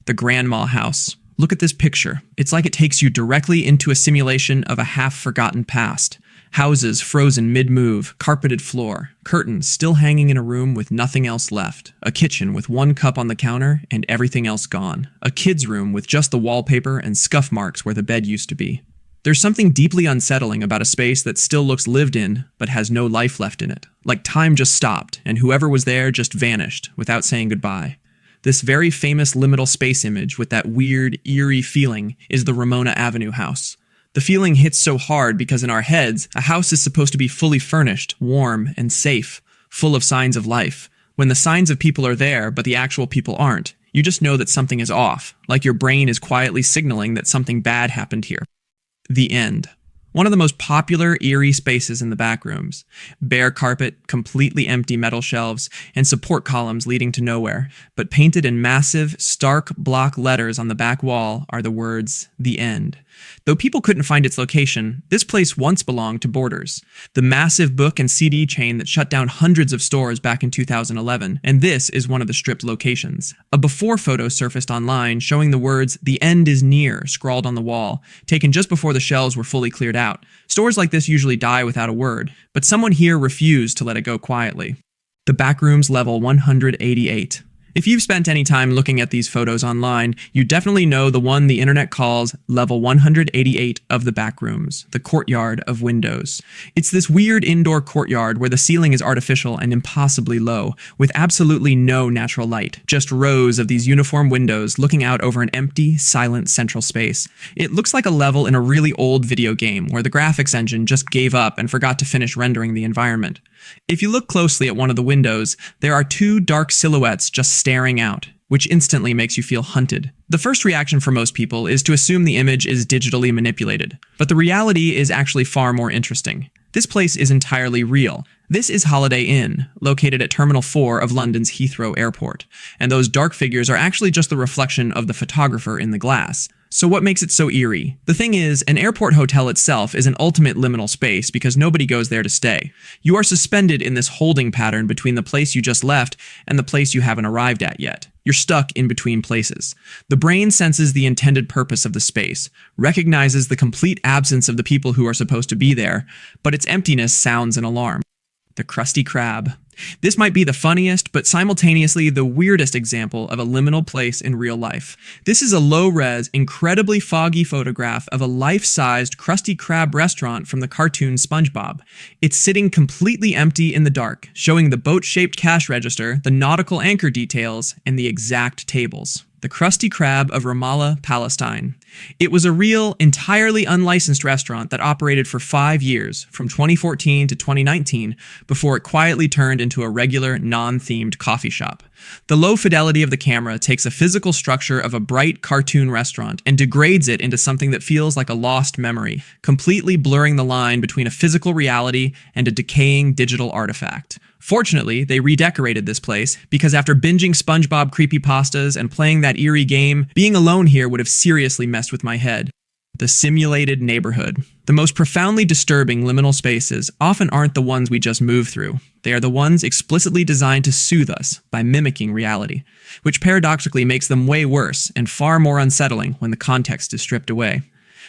The Grandma House. Look at this picture. It's like it takes you directly into a simulation of a half-forgotten past. Houses frozen mid-move, carpeted floor, curtains still hanging in a room with nothing else left, a kitchen with one cup on the counter and everything else gone, a kid's room with just the wallpaper and scuff marks where the bed used to be. There's something deeply unsettling about a space that still looks lived in, but has no life left in it. Like time just stopped, and whoever was there just vanished, without saying goodbye. This very famous liminal space image with that weird, eerie feeling is the Ramona Avenue house. The feeling hits so hard because in our heads, a house is supposed to be fully furnished, warm, and safe, full of signs of life. When the signs of people are there, but the actual people aren't, you just know that something is off, like your brain is quietly signaling that something bad happened here. The End. One of the most popular, eerie spaces in the back rooms. Bare carpet, completely empty metal shelves, and support columns leading to nowhere. But painted in massive, stark block letters on the back wall are the words, The End. Though people couldn't find its location, this place once belonged to Borders, the massive book and CD chain that shut down hundreds of stores back in 2011, and this is one of the stripped locations. A before photo surfaced online showing the words, "The end is near," scrawled on the wall, taken just before the shelves were fully cleared out. Stores like this usually die without a word, but someone here refused to let it go quietly. The Backrooms Level 188. If you've spent any time looking at these photos online, you definitely know the one the internet calls Level 188 of the Backrooms, the courtyard of windows. It's this weird indoor courtyard where the ceiling is artificial and impossibly low, with absolutely no natural light, just rows of these uniform windows looking out over an empty, silent central space. It looks like a level in a really old video game where the graphics engine just gave up and forgot to finish rendering the environment. If you look closely at one of the windows, there are two dark silhouettes just staring out, which instantly makes you feel hunted. The first reaction for most people is to assume the image is digitally manipulated, but the reality is actually far more interesting. This place is entirely real. This is Holiday Inn, located at Terminal 4 of London's Heathrow Airport, and those dark figures are actually just the reflection of the photographer in the glass. So what makes it so eerie? The thing is, an airport hotel itself is an ultimate liminal space because nobody goes there to stay. You are suspended in this holding pattern between the place you just left and the place you haven't arrived at yet. You're stuck in between places. The brain senses the intended purpose of the space, recognizes the complete absence of the people who are supposed to be there, but its emptiness sounds an alarm. The Krusty Krab. This might be the funniest, but simultaneously the weirdest example of a liminal place in real life. This is a low-res, incredibly foggy photograph of a life-sized Krusty Krab restaurant from the cartoon SpongeBob. It's sitting completely empty in the dark, showing the boat-shaped cash register, the nautical anchor details, and the exact tables. The Krusty Krab of Ramallah, Palestine. It was a real, entirely unlicensed restaurant that operated for 5 years, from 2014 to 2019, before it quietly turned into a regular, non-themed coffee shop. The low fidelity of the camera takes a physical structure of a bright cartoon restaurant and degrades it into something that feels like a lost memory, completely blurring the line between a physical reality and a decaying digital artifact. Fortunately, they redecorated this place, because after binging SpongeBob creepypastas and playing that eerie game, being alone here would have seriously messed with my head. The simulated neighborhood. The most profoundly disturbing liminal spaces often aren't the ones we just move through. They are the ones explicitly designed to soothe us by mimicking reality, which paradoxically makes them way worse and far more unsettling when the context is stripped away.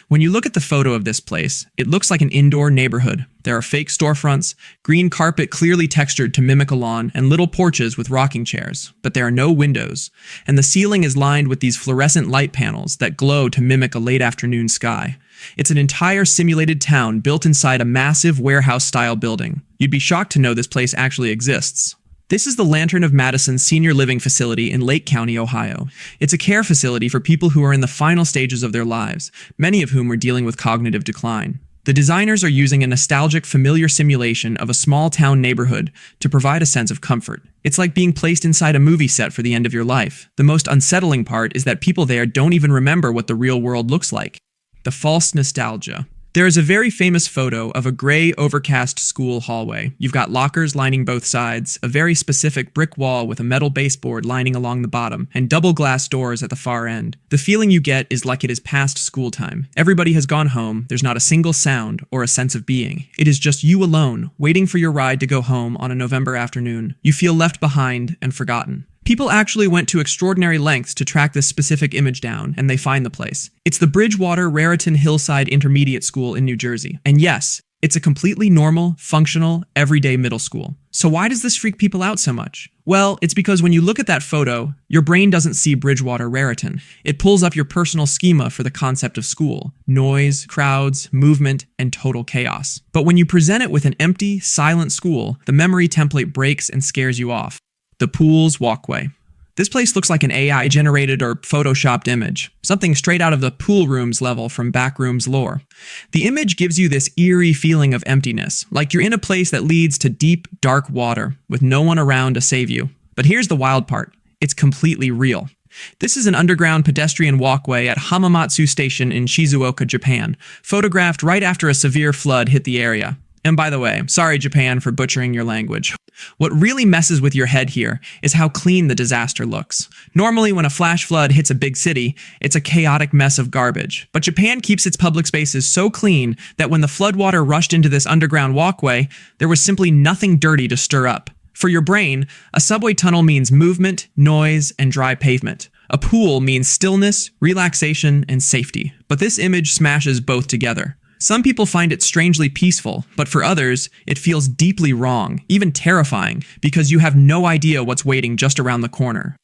When you look at the photo of this place, it looks like an indoor neighborhood. There are fake storefronts, green carpet clearly textured to mimic a lawn, and little porches with rocking chairs, but there are no windows, and the ceiling is lined with these fluorescent light panels that glow to mimic a late afternoon sky. It's an entire simulated town built inside a massive warehouse-style building. You'd be shocked to know this place actually exists. This is the Lantern of Madison Senior Living Facility in Lake County, Ohio. It's a care facility for people who are in the final stages of their lives, many of whom are dealing with cognitive decline. The designers are using a nostalgic, familiar simulation of a small-town neighborhood to provide a sense of comfort. It's like being placed inside a movie set for the end of your life. The most unsettling part is that people there don't even remember what the real world looks like. The false nostalgia. There is a very famous photo of a gray, overcast school hallway. You've got lockers lining both sides, a very specific brick wall with a metal baseboard lining along the bottom, and double glass doors at the far end. The feeling you get is like it is past school time. Everybody has gone home, there's not a single sound or a sense of being. It is just you alone, waiting for your ride to go home on a November afternoon. You feel left behind and forgotten. People actually went to extraordinary lengths to track this specific image down, and they find the place. It's the Bridgewater Raritan Hillside Intermediate School in New Jersey. And yes, it's a completely normal, functional, everyday middle school. So why does this freak people out so much? Well, it's because when you look at that photo, your brain doesn't see Bridgewater Raritan. It pulls up your personal schema for the concept of school: noise, crowds, movement, and total chaos. But when you present it with an empty, silent school, the memory template breaks and scares you off. The Pool's Walkway. This place looks like an AI-generated or photoshopped image, something straight out of the pool rooms level from Backrooms lore. The image gives you this eerie feeling of emptiness, like you're in a place that leads to deep, dark water, with no one around to save you. But here's the wild part. It's completely real. This is an underground pedestrian walkway at Hamamatsu Station in Shizuoka, Japan, photographed right after a severe flood hit the area. And by the way, sorry Japan for butchering your language. What really messes with your head here is how clean the disaster looks. Normally, when a flash flood hits a big city, it's a chaotic mess of garbage. But Japan keeps its public spaces so clean that when the floodwater rushed into this underground walkway, there was simply nothing dirty to stir up. For your brain, a subway tunnel means movement, noise, and dry pavement. A pool means stillness, relaxation, and safety. But this image smashes both together. Some people find it strangely peaceful, but for others, it feels deeply wrong, even terrifying, because you have no idea what's waiting just around the corner.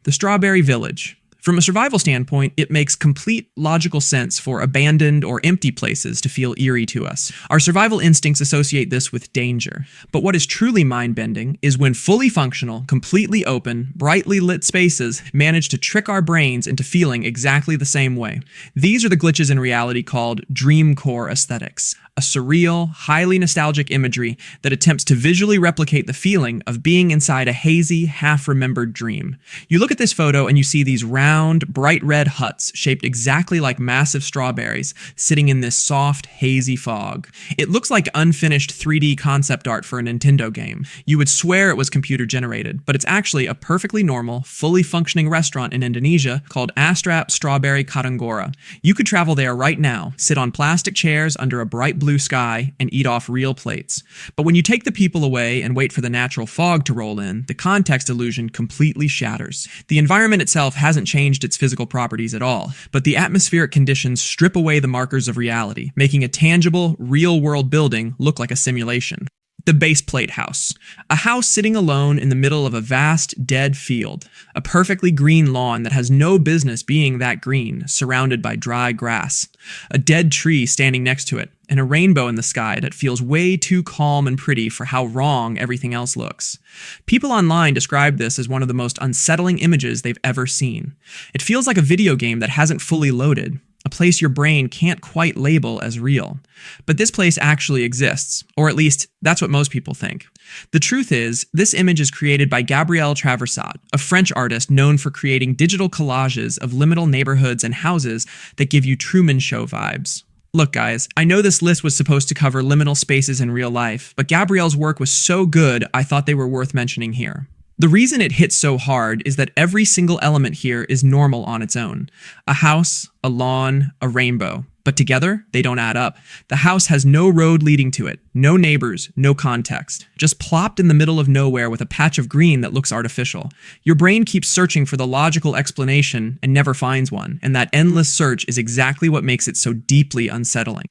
The Strawberry Village. From a survival standpoint, it makes complete logical sense for abandoned or empty places to feel eerie to us. Our survival instincts associate this with danger. But what is truly mind-bending is when fully functional, completely open, brightly lit spaces manage to trick our brains into feeling exactly the same way. These are the glitches in reality called dreamcore aesthetics, a surreal, highly nostalgic imagery that attempts to visually replicate the feeling of being inside a hazy, half-remembered dream. You look at this photo and you see these round, bright red huts shaped exactly like massive strawberries sitting in this soft, hazy fog. It looks like unfinished 3D concept art for a Nintendo game. You would swear it was computer generated, but it's actually a perfectly normal, fully functioning restaurant in Indonesia called Astrap Strawberry Katanggora. You could travel there right now, sit on plastic chairs under a bright blue sky, and eat off real plates. But when you take the people away and wait for the natural fog to roll in, the context illusion completely shatters. The environment itself hasn't changed its physical properties at all, but the atmospheric conditions strip away the markers of reality, making a tangible, real-world building look like a simulation. The Base Plate House. A house sitting alone in the middle of a vast, dead field. A perfectly green lawn that has no business being that green, surrounded by dry grass. A dead tree standing next to it, and a rainbow in the sky that feels way too calm and pretty for how wrong everything else looks. People online describe this as one of the most unsettling images they've ever seen. It feels like a video game that hasn't fully loaded. A place your brain can't quite label as real. But this place actually exists, or at least that's what most people think. The truth is, this image is created by Gabriel Traversat, a French artist known for creating digital collages of liminal neighborhoods and houses that give you Truman Show vibes. Look guys, I know this list was supposed to cover liminal spaces in real life, but Gabriel's work was so good I thought they were worth mentioning here. The reason it hits so hard is that every single element here is normal on its own. A house, a lawn, a rainbow. But together, they don't add up. The house has no road leading to it, no neighbors, no context. Just plopped in the middle of nowhere with a patch of green that looks artificial. Your brain keeps searching for the logical explanation and never finds one, and that endless search is exactly what makes it so deeply unsettling.